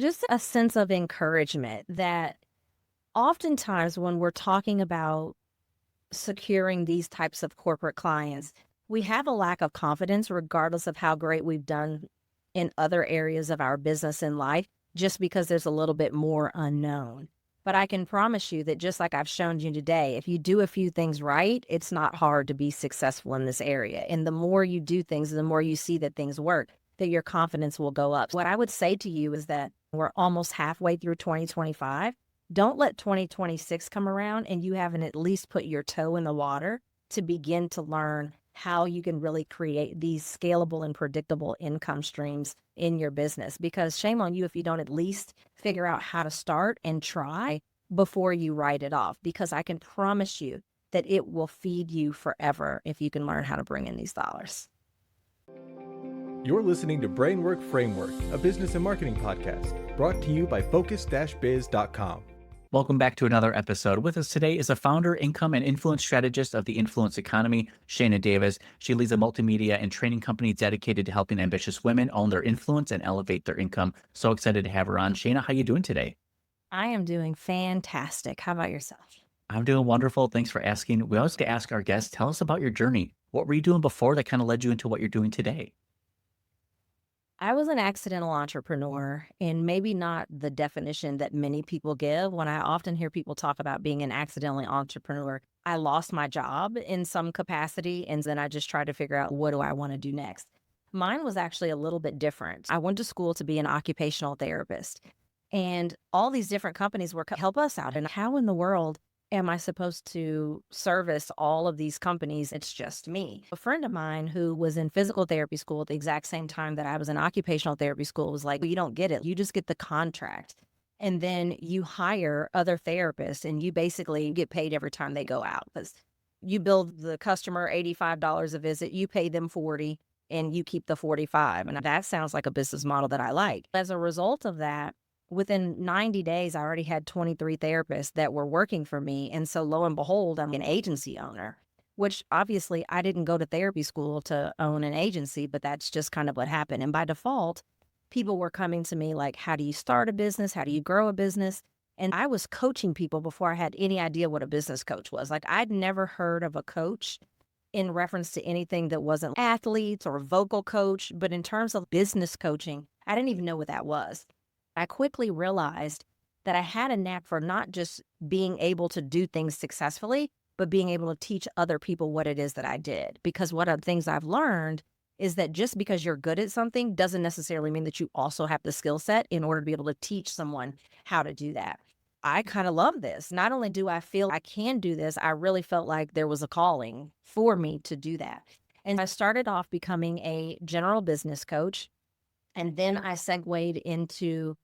Just a sense of encouragement that oftentimes when we're talking about securing these types of corporate clients, we have a lack of confidence regardless of how great we've done in other areas of our business and life, just because there's a little bit more unknown. But I can promise you that just like I've shown you today, if you do a few things right, it's not hard to be successful in this area. And the more you do things, the more you see that things work, that your confidence will go up. What I would say to you is that we're almost halfway through 2025. Don't let 2026 come around and you haven't at least put your toe in the water to begin to learn how you can really create these scalable and predictable income streams in your business. Because shame on you if you don't at least figure out how to start and try before you write it off. Because I can promise you that it will feed you forever if you can learn how to bring in these dollars. You're listening to Brainwork Framework, a business and marketing podcast, brought to you by focus-biz.com. Welcome back to another episode. With us today is a founder, income, and influence strategist of the influence economy, Shayna Davis. She leads a multimedia and training company dedicated to helping ambitious women own their influence and elevate their income. So excited to have her on. Shayna, how you doing today? I am doing fantastic. How about yourself? I'm doing wonderful. Thanks for asking. We always get to ask our guests, tell us about your journey. What were you doing before that kind of led you into what you're doing today? I was an accidental entrepreneur, and maybe not the definition that many people give. When I often hear people talk about being an accidental entrepreneur, I lost my job in some capacity, and then I just tried to figure out what do I want to do next. Mine was actually a little bit different. I went to school to be an occupational therapist, and all these different companies were help us out. And how in the world am I supposed to service all of these companies? It's just me. A friend of mine who was in physical therapy school at the exact same time that I was in occupational therapy school was like, well, you don't get it. You just get the contract. And then you hire other therapists and you basically get paid every time they go out. Because you bill the customer $85 a visit, you pay them 40 and you keep the 45. And that sounds like a business model that I like. As a result of that, within 90 days, I already had 23 therapists that were working for me. And so lo and behold, I'm an agency owner, which obviously I didn't go to therapy school to own an agency, but that's just kind of what happened. And by default, people were coming to me like, how do you start a business? How do you grow a business? And I was coaching people before I had any idea what a business coach was. Like I'd never heard of a coach in reference to anything that wasn't athletes or vocal coach. But in terms of business coaching, I didn't even know what that was. I quickly realized that I had a knack for not just being able to do things successfully, but being able to teach other people what it is that I did. Because one of the things I've learned is that just because you're good at something doesn't necessarily mean that you also have the skill set in order to be able to teach someone how to do that. I kind of love this. Not only do I feel I can do this, I really felt like there was a calling for me to do that. And I started off becoming a general business coach. And then I segued into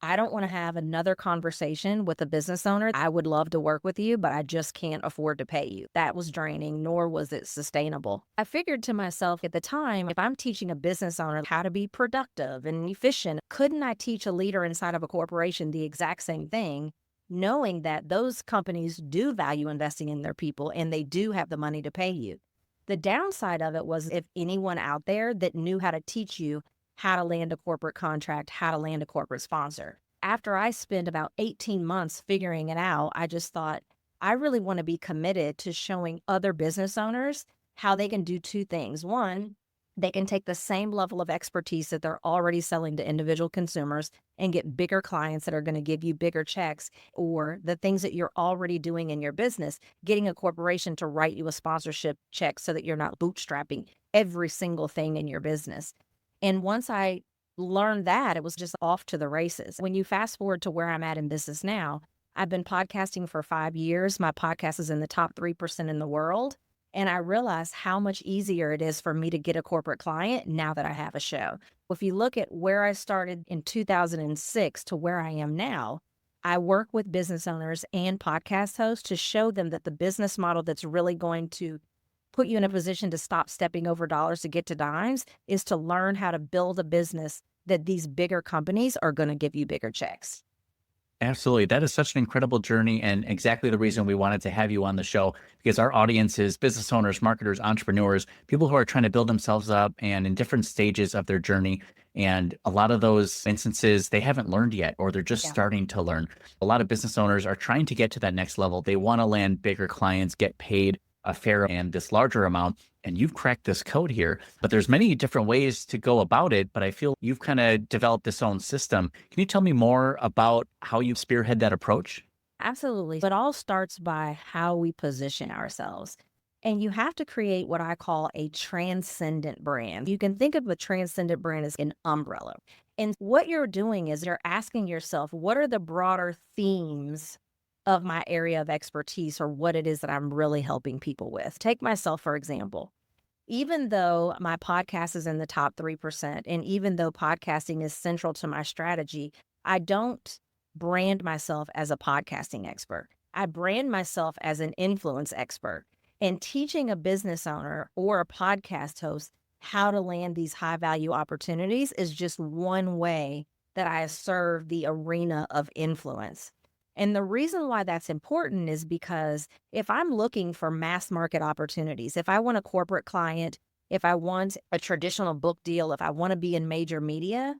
I don't want to have another conversation with a business owner. I would love to work with you, but I just can't afford to pay you. That was draining, nor was it sustainable. I figured to myself at the time, if I'm teaching a business owner how to be productive and efficient, couldn't I teach a leader inside of a corporation the exact same thing, knowing that those companies do value investing in their people and they do have the money to pay you? The downside of it was if anyone out there that knew how to teach you how to land a corporate contract, how to land a corporate sponsor. After I spent about 18 months figuring it out, I just thought, I really want to be committed to showing other business owners how they can do two things. One, they can take the same level of expertise that they're already selling to individual consumers and get bigger clients that are going to give you bigger checks, or the things that you're already doing in your business, getting a corporation to write you a sponsorship check so that you're not bootstrapping every single thing in your business. And once I learned that, it was just off to the races. When you fast forward to where I'm at in business now, I've been podcasting for 5 years. My podcast is in the top 3% in the world. And I realized how much easier it is for me to get a corporate client now that I have a show. If you look at where I started in 2006 to where I am now, I work with business owners and podcast hosts to show them that the business model that's really going to put you in a position to stop stepping over dollars to get to dimes is to learn how to build a business that these bigger companies are going to give you bigger checks. Absolutely. That is such an incredible journey and exactly the reason we wanted to have you on the show, because our audience is business owners, marketers, entrepreneurs, people who are trying to build themselves up and in different stages of their journey. And a lot of those instances, they haven't learned yet, or they're just Yeah. starting to learn. A lot of business owners are trying to get to that next level. They want to land bigger clients, get paid a fair and this larger amount. And you've cracked this code here, but there's many different ways to go about it. But I feel you've kind of developed this own system. Can you tell me more about how you spearhead that approach? Absolutely. It all starts by how we position ourselves. And you have to create what I call a transcendent brand. You can think of a transcendent brand as an umbrella. And what you're doing is you're asking yourself, what are the broader themes of my area of expertise or what it is that I'm really helping people with? Take myself, for example. Even though my podcast is in the top 3%, and even though podcasting is central to my strategy, I don't brand myself as a podcasting expert. I brand myself as an influence expert. And teaching a business owner or a podcast host how to land these high value opportunities is just one way that I serve the arena of influence. And the reason why that's important is because if I'm looking for mass market opportunities, if I want a corporate client, if I want a traditional book deal, if I want to be in major media,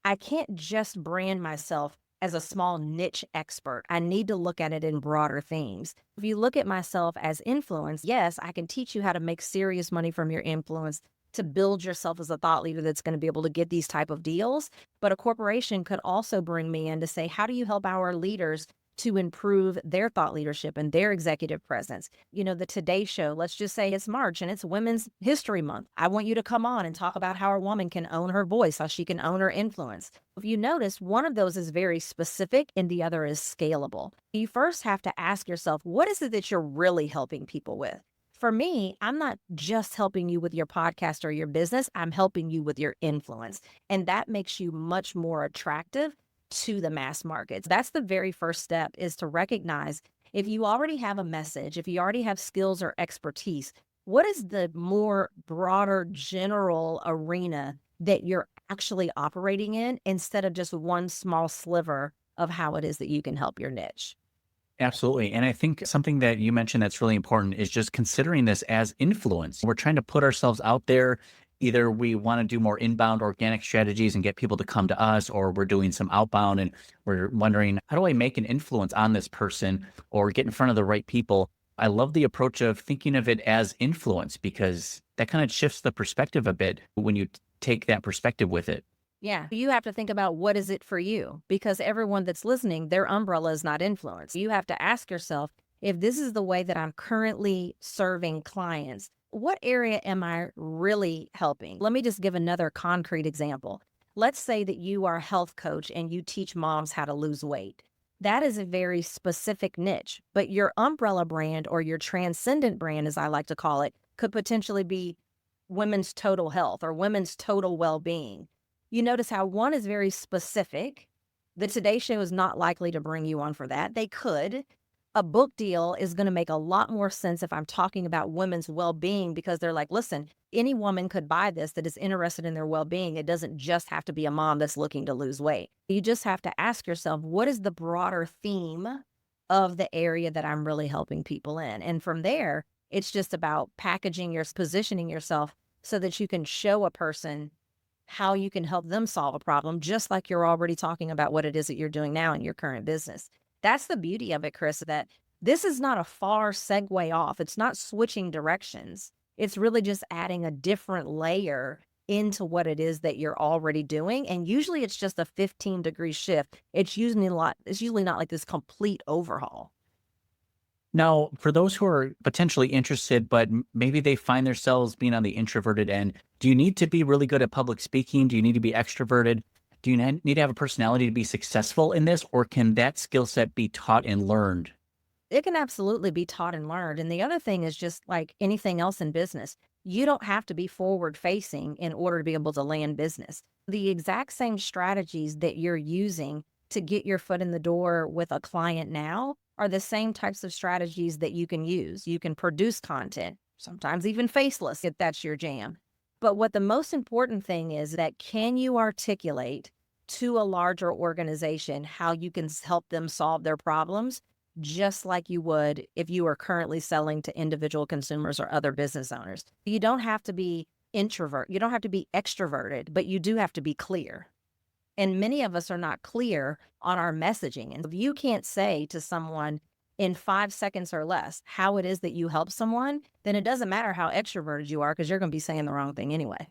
I can't just brand myself as a small niche expert. I need to look at it in broader themes. If you look at myself as influence, yes, I can teach you how to make serious money from your influence to build yourself as a thought leader that's going to be able to get these type of deals. But a corporation could also bring me in to say, how do you help our leaders to improve their thought leadership and their executive presence? You know, the Today Show, let's just say it's March and it's Women's History Month. I want you to come on and talk about how a woman can own her voice, how she can own her influence. If you notice, one of those is very specific and the other is scalable. You first have to ask yourself, what is it that you're really helping people with? For me, I'm not just helping you with your podcast or your business, I'm helping you with your influence. And that makes you much more attractive to the mass markets. That's the very first step, is to recognize if you already have a message, if you already have skills or expertise, what is the more broader general arena that you're actually operating in instead of just one small sliver of how it is that you can help your niche? Absolutely. And I think something that you mentioned that's really important is just considering this as influence. We're trying to put ourselves out there. Either we want to do more inbound organic strategies and get people to come to us, or we're doing some outbound and we're wondering, how do I make an influence on this person or get in front of the right people? I love the approach of thinking of it as influence, because that kind of shifts the perspective a bit when you take that perspective with it. Yeah, you have to think about what is it for you, because everyone that's listening, their umbrella is not influence. You have to ask yourself, if this is the way that I'm currently serving clients, what area am I really helping? Let me just give another concrete example. Let's say that you are a health coach and you teach moms how to lose weight. That is a very specific niche, but your umbrella brand or your transcendent brand, as I like to call it, could potentially be women's total health or women's total well-being. You notice how one is very specific. The Today Show is not likely to bring you on for that. They could. A book deal is going to make a lot more sense if I'm talking about women's well-being, because they're like, listen, any woman could buy this that is interested in their well-being. It doesn't just have to be a mom that's looking to lose weight. You just have to ask yourself, what is the broader theme of the area that I'm really helping people in? And from there, it's just about packaging your positioning yourself so that you can show a person how you can help them solve a problem, just like you're already talking about what it is that you're doing now in your current business. That's the beauty of it, Chris, that this is not a far segue off. It's not switching directions. It's really just adding a different layer into what it is that you're already doing. And usually it's just a 15-degree shift. It's usually not like this complete overhaul. Now, for those who are potentially interested, but maybe they find themselves being on the introverted end, do you need to be really good at public speaking? Do you need to be extroverted? Do you need to have a personality to be successful in this, or can that skill set be taught and learned? It can absolutely be taught and learned. And the other thing is, just like anything else in business, you don't have to be forward facing in order to be able to land business. The exact same strategies that you're using to get your foot in the door with a client now are the same types of strategies that you can use. You can produce content, sometimes even faceless if that's your jam. But what the most important thing is that, can you articulate to a larger organization how you can help them solve their problems, just like you would if you are currently selling to individual consumers or other business owners? You don't have to be introvert. You don't have to be extroverted, but you do have to be clear. And many of us are not clear on our messaging. And if you can't say to someone in 5 seconds or less how it is that you help someone, then it doesn't matter how extroverted you are because you're going to be saying the wrong thing anyway.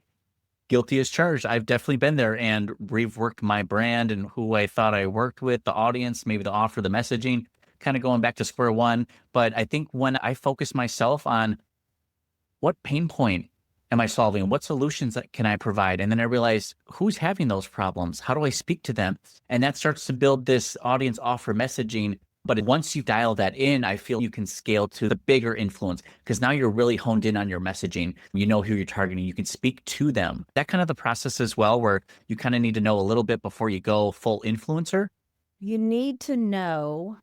Guilty as charged. I've definitely been there and reworked my brand and who I thought I worked with, the audience, maybe the offer, the messaging, kind of going back to square one. But I think when I focus myself on what pain point am I solving? What solutions can I provide? And then I realize who's having those problems? How do I speak to them? And that starts to build this audience offer messaging. But once you dial that in, I feel you can scale to the bigger influence because now you're really honed in on your messaging. You know who you're targeting. You can speak to them. That kind of the process as well, where you kind of need to know a little bit before you go full influencer. You need to know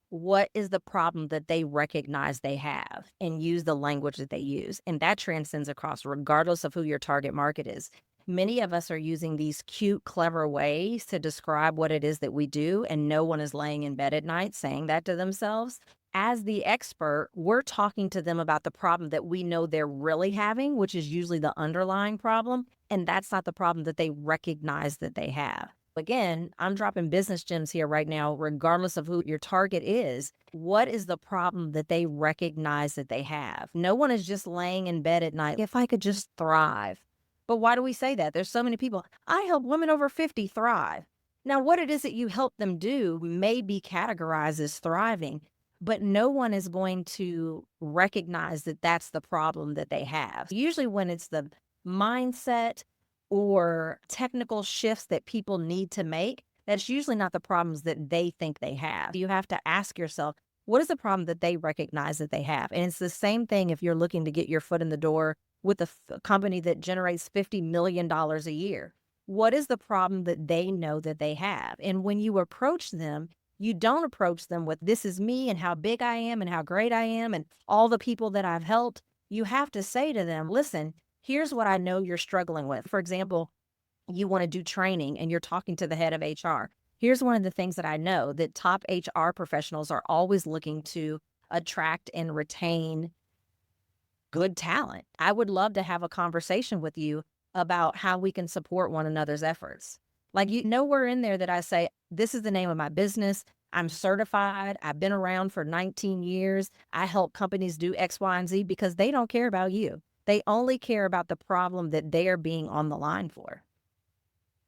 what is the problem that they recognize they have and use the language that they use. And that transcends across regardless of who your target market is. Many of us are using these cute, clever ways to describe what it is that we do, and no one is laying in bed at night saying that to themselves. As the expert, we're talking to them about the problem that we know they're really having, which is usually the underlying problem. And that's not the problem that they recognize that they have. Again, I'm dropping business gems here right now, regardless of who your target is. What is the problem that they recognize that they have? No one is just laying in bed at night, if I could just thrive. But why do we say that? There's so many people. I help women over 50 thrive. Now, what it is that you help them do may be categorized as thriving, but no one is going to recognize that that's the problem that they have. Usually when it's the mindset or technical shifts that people need to make, that's usually not the problems that they think they have. You have to ask yourself, what is the problem that they recognize that they have? And it's the same thing if you're looking to get your foot in the door with a company that generates $50 million a year. What is the problem that they know that they have? And when you approach them, you don't approach them with, this is me and how big I am and how great I am and all the people that I've helped. You have to say to them, listen, here's what I know you're struggling with. For example, you want to do training and you're talking to the head of HR. Here's one of the things that I know that top HR professionals are always looking to attract and retain good talent. I would love to have a conversation with you about how we can support one another's efforts. Like, you nowhere in there that I say, this is the name of my business. I'm certified. I've been around for 19 years. I help companies do X, Y, and Z, because they don't care about you. They only care about the problem that they are being on the line for.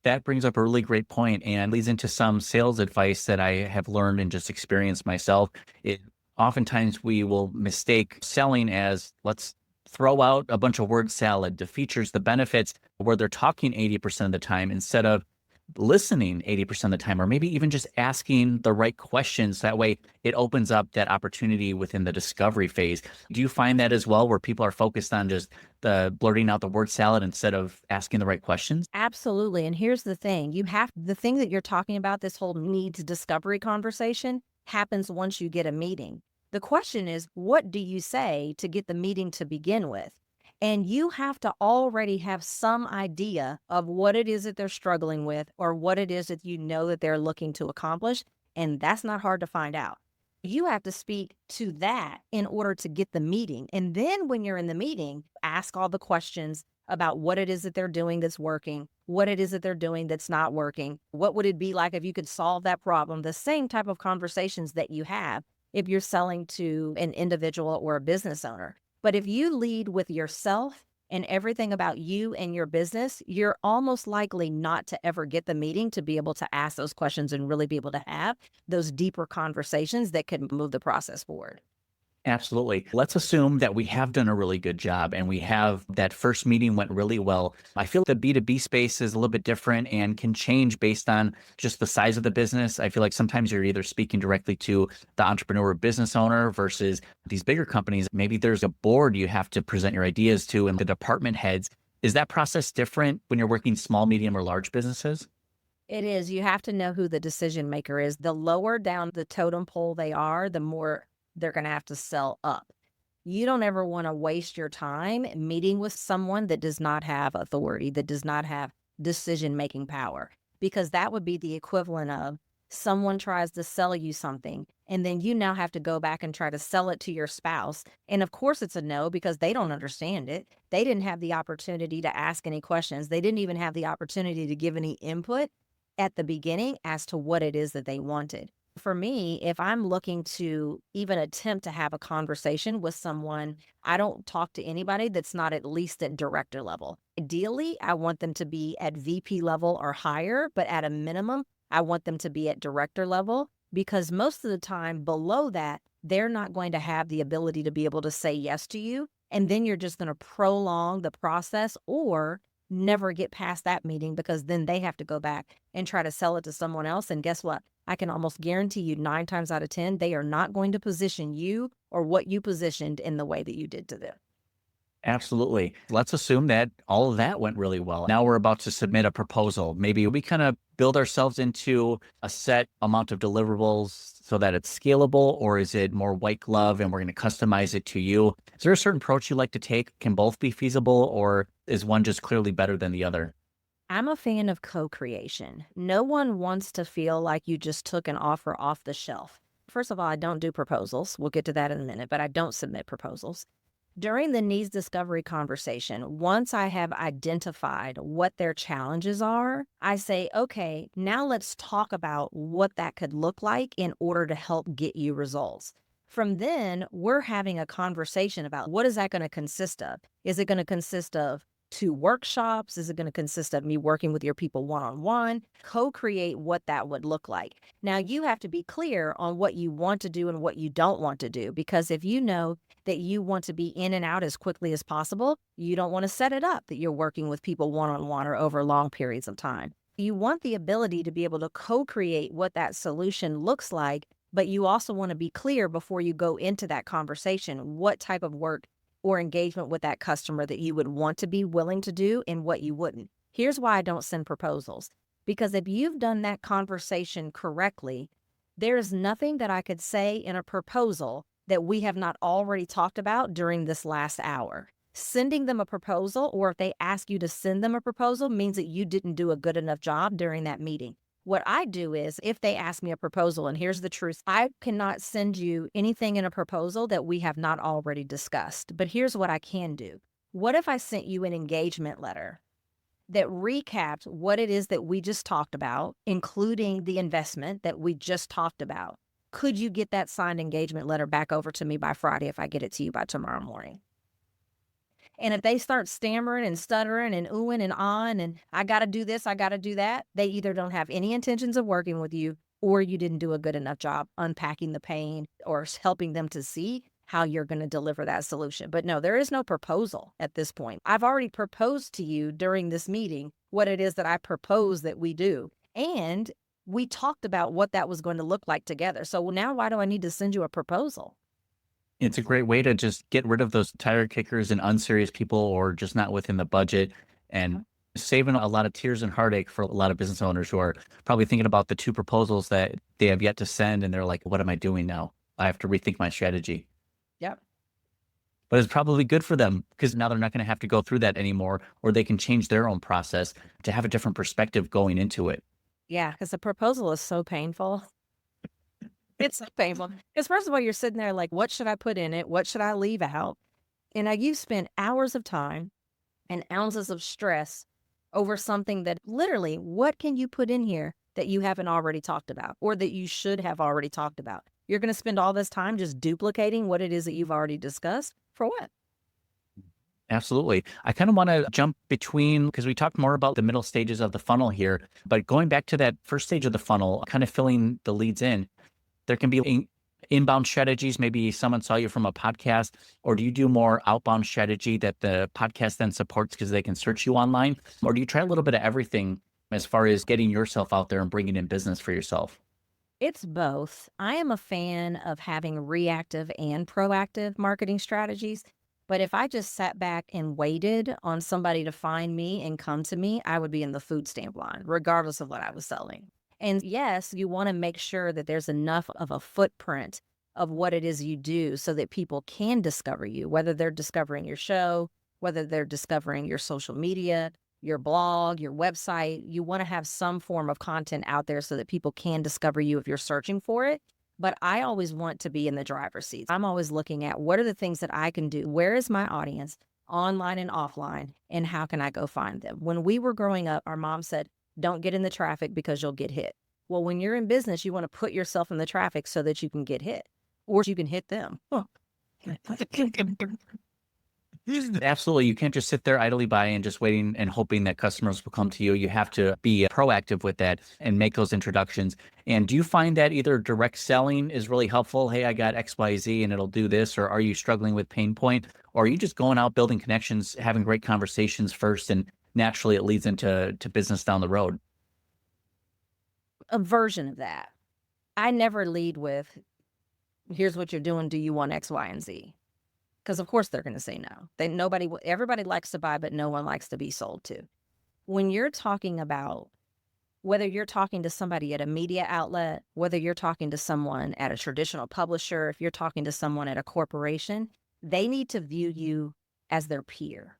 That brings up a really great point and leads into some sales advice that I have learned and just experienced myself. Oftentimes we will mistake selling as, let's throw out a bunch of word salad, the features, the benefits, where they're talking 80% of the time instead of listening 80% of the time, or maybe even just asking the right questions. That way it opens up that opportunity within the discovery phase. Do you find that as well, where people are focused on just the blurting out the word salad instead of asking the right questions? Absolutely. And here's the thing. The thing that you're talking about, this whole needs discovery conversation, happens once you get a meeting. The question is, what do you say to get the meeting to begin with? And you have to already have some idea of what it is that they're struggling with or what it is that you know that they're looking to accomplish. And that's not hard to find out. You have to speak to that in order to get the meeting. And then when you're in the meeting, ask all the questions about what it is that they're doing that's working, what it is that they're doing that's not working. What would it be like if you could solve that problem? The same type of conversations that you have if you're selling to an individual or a business owner. But if you lead with yourself and everything about you and your business, you're almost likely not to ever get the meeting to be able to ask those questions and really be able to have those deeper conversations that could move the process forward. Absolutely. Let's assume that we have done a really good job and we have that first meeting went really well. I feel the B2B space is a little bit different and can change based on just the size of the business. I feel like sometimes you're either speaking directly to the entrepreneur or business owner versus these bigger companies. Maybe there's a board you have to present your ideas to and the department heads. Is that process different when you're working small, medium, or large businesses? It is. You have to know who the decision maker is. The lower down the totem pole they are, the more they're going to have to sell up. You don't ever want to waste your time meeting with someone that does not have authority, that does not have decision-making power, because that would be the equivalent of someone tries to sell you something, and then you now have to go back and try to sell it to your spouse. And of course, it's a no because they don't understand it. They didn't have the opportunity to ask any questions. They didn't even have the opportunity to give any input at the beginning as to what it is that they wanted. For me, if I'm looking to even attempt to have a conversation with someone, I don't talk to anybody that's not at least at director level. Ideally, I want them to be at VP level or higher, but at a minimum, I want them to be at director level because most of the time below that, they're not going to have the ability to be able to say yes to you. And then you're just going to prolong the process or never get past that meeting because then they have to go back and try to sell it to someone else. And guess what? I can almost guarantee you 9 times out of 10, they are not going to position you or what you positioned in the way that you did to them. Absolutely. Let's assume that all of that went really well. Now we're about to submit a proposal. Maybe we kind of build ourselves into a set amount of deliverables so that it's scalable, or is it more white glove and we're going to customize it to you? Is there a certain approach you like to take? Can both be feasible, or is one just clearly better than the other? I'm a fan of co-creation. No one wants to feel like you just took an offer off the shelf. First of all, I don't do proposals. We'll get to that in a minute, but I don't submit proposals. During the needs discovery conversation, once I have identified what their challenges are, I say, okay, now let's talk about what that could look like in order to help get you results. From then, we're having a conversation about what is that going to consist of? Is it going to consist of 2 workshops? Is it going to consist of me working with your people one-on-one? Co-create what that would look like. Now, you have to be clear on what you want to do and what you don't want to do, because if you know that you want to be in and out as quickly as possible, you don't want to set it up that you're working with people one-on-one or over long periods of time. You want the ability to be able to co-create what that solution looks like, but you also want to be clear before you go into that conversation what type of work or engagement with that customer that you would want to be willing to do and what you wouldn't. Here's why I don't send proposals. Because if you've done that conversation correctly, there's nothing that I could say in a proposal that we have not already talked about during this last hour. Sending them a proposal, or if they ask you to send them a proposal, means that you didn't do a good enough job during that meeting. What I do is, if they ask me a proposal, and here's the truth, I cannot send you anything in a proposal that we have not already discussed. But here's what I can do. What if I sent you an engagement letter that recapped what it is that we just talked about, including the investment that we just talked about? Could you get that signed engagement letter back over to me by Friday if I get it to you by tomorrow morning? And if they start stammering and stuttering and oohing and ahhing and I got to do this, I got to do that, they either don't have any intentions of working with you or you didn't do a good enough job unpacking the pain or helping them to see how you're going to deliver that solution. But no, there is no proposal at this point. I've already proposed to you during this meeting what it is that I propose that we do. And we talked about what that was going to look like together. So now why do I need to send you a proposal? It's a great way to just get rid of those tire kickers and unserious people, or just not within the budget, and saving a lot of tears and heartache for a lot of business owners who are probably thinking about the 2 proposals that they have yet to send. And they're like, what am I doing now? I have to rethink my strategy. Yep. But it's probably good for them because now they're not going to have to go through that anymore, or they can change their own process to have a different perspective going into it. Yeah, because the proposal is so painful. It's so painful. Because first of all, you're sitting there like, what should I put in it? What should I leave out? And now you've spent hours of time and ounces of stress over something that literally, what can you put in here that you haven't already talked about or that you should have already talked about? You're going to spend all this time just duplicating what it is that you've already discussed for what? Absolutely. I kind of want to jump between, because we talked more about the middle stages of the funnel here, but going back to that first stage of the funnel, kind of filling the leads in, there can be inbound strategies. Maybe someone saw you from a podcast, or do you do more outbound strategy that the podcast then supports because they can search you online? Or do you try a little bit of everything as far as getting yourself out there and bringing in business for yourself? It's both. I am a fan of having reactive and proactive marketing strategies. But if I just sat back and waited on somebody to find me and come to me, I would be in the food stamp line, regardless of what I was selling. And yes, you want to make sure that there's enough of a footprint of what it is you do so that people can discover you, whether they're discovering your show, whether they're discovering your social media, your blog, your website. You want to have some form of content out there so that people can discover you if you're searching for it. But I always want to be in the driver's seat. I'm always looking at what are the things that I can do? Where is my audience online and offline? And how can I go find them? When we were growing up, our mom said, don't get in the traffic because you'll get hit. Well, when you're in business, you want to put yourself in the traffic so that you can get hit or you can hit them. Absolutely. You can't just sit there idly by and just waiting and hoping that customers will come to you. You have to be proactive with that and make those introductions. And do you find that either direct selling is really helpful? Hey, I got XYZ and it'll do this. Or are you struggling with pain point? Or are you just going out, building connections, having great conversations first, and naturally it leads into business down the road? A version of that. I never lead with, here's what you're doing. Do you want X, Y, and Z? Because of course they're going to say no. Everybody likes to buy, but no one likes to be sold to. When you're talking about whether you're talking to somebody at a media outlet, whether you're talking to someone at a traditional publisher, if you're talking to someone at a corporation, they need to view you as their peer.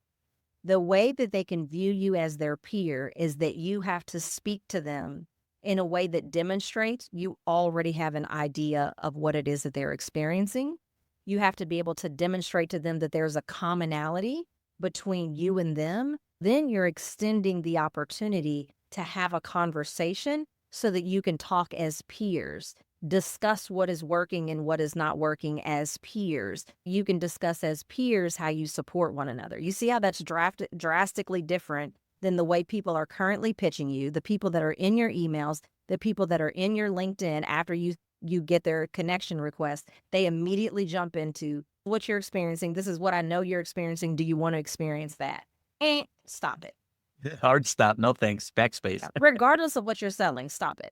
The way that they can view you as their peer is that you have to speak to them in a way that demonstrates you already have an idea of what it is that they're experiencing. You have to be able to demonstrate to them that there's a commonality between you and them. Then you're extending the opportunity to have a conversation so that you can talk as peers, discuss what is working and what is not working as peers. You can discuss as peers how you support one another. You see how that's drastically different than the way people are currently pitching you, the people that are in your emails, the people that are in your LinkedIn after you get their connection request. They immediately jump into what you're experiencing. This is what I know you're experiencing. Do you want to experience that? Stop it. Hard stop. No thanks. Backspace. Regardless of what you're selling, stop it.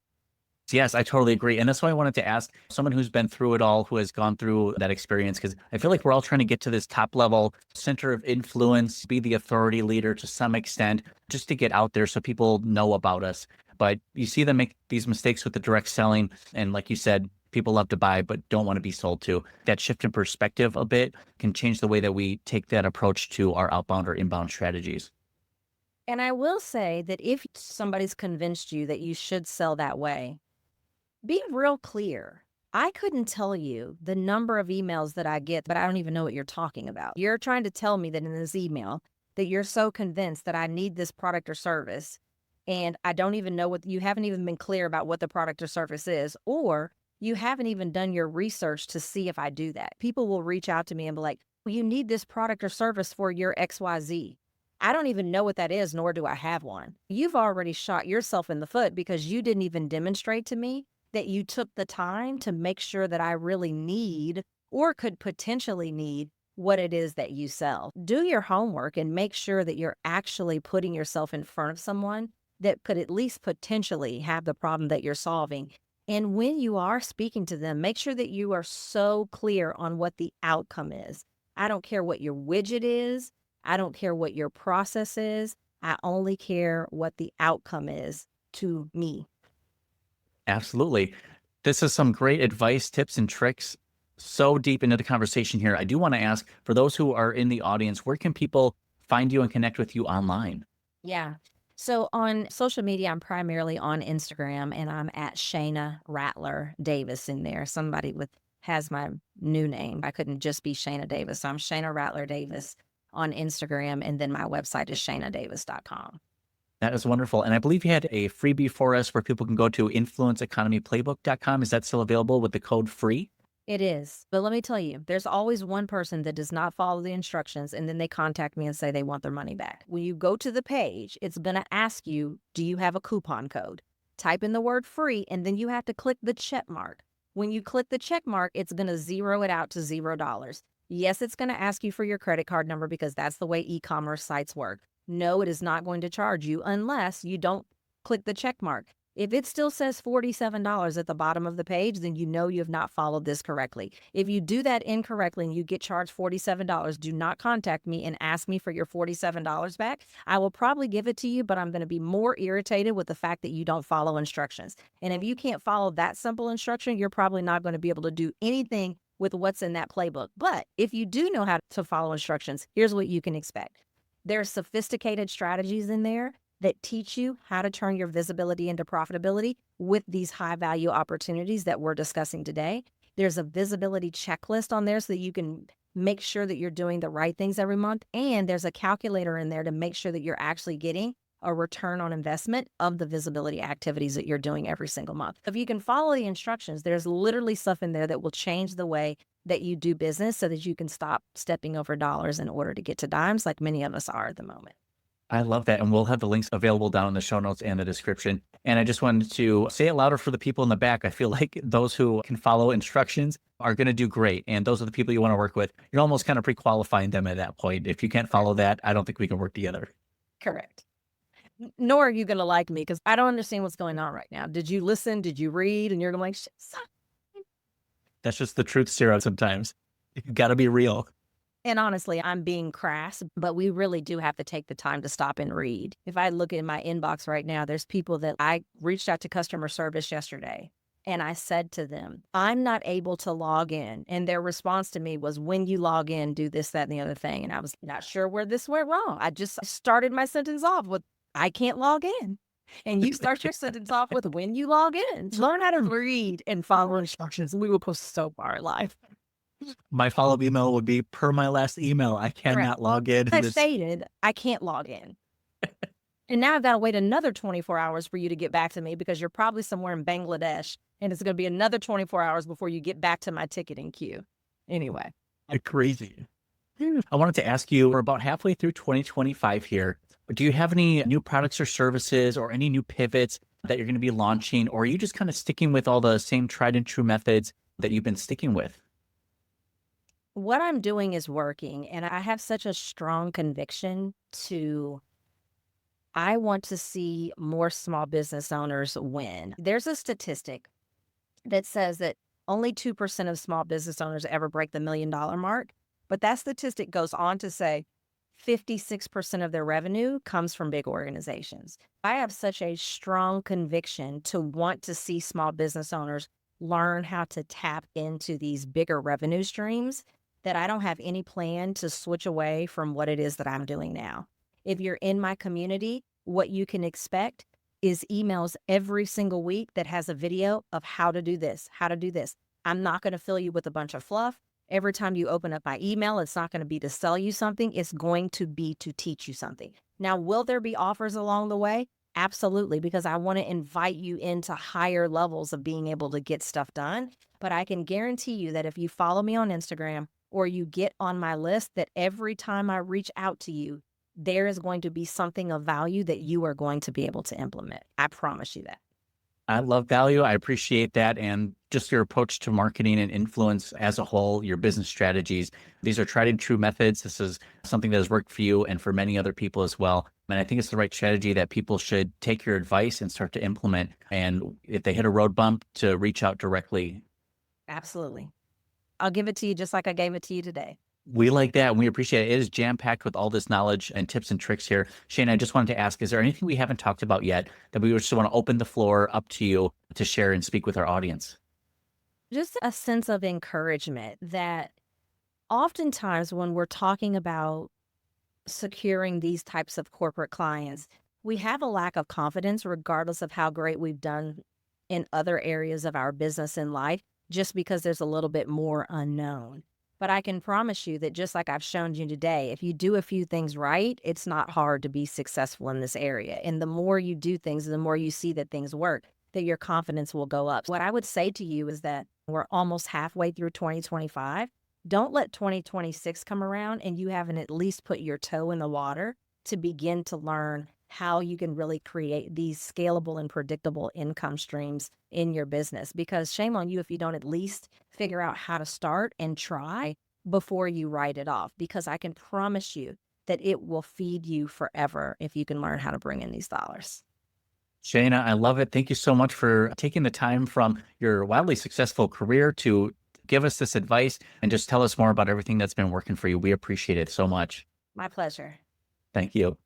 Yes, I totally agree. And that's why I wanted to ask someone who's been through it all, who has gone through that experience, because I feel like we're all trying to get to this top level center of influence, be the authority leader to some extent, just to get out there so people know about us. But you see them make these mistakes with the direct selling. And like you said, people love to buy, but don't want to be sold to. That shift in perspective a bit can change the way that we take that approach to our outbound or inbound strategies. And I will say that if somebody's convinced you that you should sell that way, be real clear. I couldn't tell you the number of emails that I get, but I don't even know what you're talking about. You're trying to tell me that in this email that you're so convinced that I need this product or service, and I don't even know you haven't even been clear about what the product or service is, or you haven't even done your research to see if I do that. People will reach out to me and be like, well, you need this product or service for your XYZ. I don't even know what that is, nor do I have one. You've already shot yourself in the foot because you didn't even demonstrate to me that you took the time to make sure that I really need or could potentially need what it is that you sell. Do your homework and make sure that you're actually putting yourself in front of someone that could at least potentially have the problem that you're solving. And when you are speaking to them, make sure that you are so clear on what the outcome is. I don't care what your widget is. I don't care what your process is. I only care what the outcome is to me. Absolutely. This is some great advice, tips, and tricks. So deep into the conversation here. I do want to ask, for those who are in the audience, where can people find you and connect with you online? Yeah. So on social media, I'm primarily on Instagram, and I'm at Shayna Rattler Davis in there. Somebody has my new name. I couldn't just be Shayna Davis. So I'm Shayna Rattler Davis on Instagram, and then my website is shaynadavis.com. That is wonderful. And I believe you had a freebie for us where people can go to influenceeconomyplaybook.com. Is that still available with the code FREE? It is. But let me tell you, there's always one person that does not follow the instructions, and then they contact me and say they want their money back. When you go to the page, it's going to ask you, do you have a coupon code? Type in the word free, and then you have to click the check mark. When you click the check mark, it's going to zero it out to $0. Yes, it's going to ask you for your credit card number because that's the way e-commerce sites work. No, it is not going to charge you unless you don't click the check mark. If it still says $47 at the bottom of the page, then you know you have not followed this correctly. If you do that incorrectly and you get charged $47, do not contact me and ask me for your $47 back. I will probably give it to you, but I'm going to be more irritated with the fact that you don't follow instructions. And if you can't follow that simple instruction, you're probably not going to be able to do anything with what's in that playbook. But if you do know how to follow instructions, here's what you can expect. There's sophisticated strategies in there that teach you how to turn your visibility into profitability with these high value opportunities that we're discussing today. There's a visibility checklist on there so that you can make sure that you're doing the right things every month. And there's a calculator in there to make sure that you're actually getting a return on investment of the visibility activities that you're doing every single month. If you can follow the instructions, there's literally stuff in there that will change the way that you do business so that you can stop stepping over dollars in order to get to dimes like many of us are at the moment. I love that. And we'll have the links available down in the show notes and the description. And I just wanted to say it louder for the people in the back. I feel like those who can follow instructions are going to do great. And those are the people you want to work with. You're almost kind of pre-qualifying them at that point. If you can't follow that, I don't think we can work together. Correct. Nor are you going to like me because I don't understand what's going on right now. Did you listen? Did you read? And you're going to be like, That's just the truth, Sarah, sometimes. You got to be real. and honestly, I'm being crass, but we really do have to take the time to stop and read. If I look in my inbox right now, there's people that I reached out to customer service yesterday and I said to them, I'm not able to log in. And their response to me was, when you log in, do this, that, and the other thing. And I was not sure where this went wrong. I just started my sentence off with, I can't log in. And you start your sentence off with, when you log in. Learn how to read and follow instructions. We will post so far live. My follow-up email would be, per my last email, I cannot log in. I stated, I can't log in. And now I've got to wait another 24 hours for you to get back to me because you're probably somewhere in Bangladesh and it's going to be another 24 hours before you get back to my ticketing queue. Anyway. Crazy. I wanted to ask you, we're about halfway through 2025 here. Do you have any new products or services or any new pivots that you're going to be launching? Or are you just kind of sticking with all the same tried and true methods that you've been sticking with? What I'm doing is working, and I have such a strong conviction I want to see more small business owners win. There's a statistic that says that only 2% of small business owners ever break the $1 million mark, but that statistic goes on to say 56% of their revenue comes from big organizations. I have such a strong conviction to want to see small business owners learn how to tap into these bigger revenue streams that I don't have any plan to switch away from what it is that I'm doing now. If you're in my community, what you can expect is emails every single week that has a video of how to do this, how to do this. I'm not going to fill you with a bunch of fluff. Every time you open up my email, it's not going to be to sell you something. It's going to be to teach you something. Now, will there be offers along the way? Absolutely, because I want to invite you into higher levels of being able to get stuff done. But I can guarantee you that if you follow me on Instagram or you get on my list, that every time I reach out to you, there is going to be something of value that you are going to be able to implement. I promise you that. I love value. I appreciate that. And just your approach to marketing and influence as a whole, your business strategies. These are tried and true methods. This is something that has worked for you and for many other people as well. And I think it's the right strategy that people should take your advice and start to implement. And if they hit a road bump, to reach out directly. Absolutely. I'll give it to you just like I gave it to you today. We like that, and we appreciate it. It is jam-packed with all this knowledge and tips and tricks here. Shayna, I just wanted to ask, is there anything we haven't talked about yet that we just want to open the floor up to you to share and speak with our audience? Just a sense of encouragement that oftentimes when we're talking about securing these types of corporate clients, we have a lack of confidence regardless of how great we've done in other areas of our business and life, just because there's a little bit more unknown. But I can promise you that just like I've shown you today, if you do a few things right, it's not hard to be successful in this area. And the more you do things, the more you see that things work, that your confidence will go up. What I would say to you is that we're almost halfway through 2025. Don't let 2026 come around and you haven't at least put your toe in the water to begin to learn how you can really create these scalable and predictable income streams in your business. Because shame on you if you don't at least figure out how to start and try before you write it off. Because I can promise you that it will feed you forever if you can learn how to bring in these dollars. Shayna, I love it. Thank you so much for taking the time from your wildly successful career to give us this advice and just tell us more about everything that's been working for you. We appreciate it so much. My pleasure. Thank you.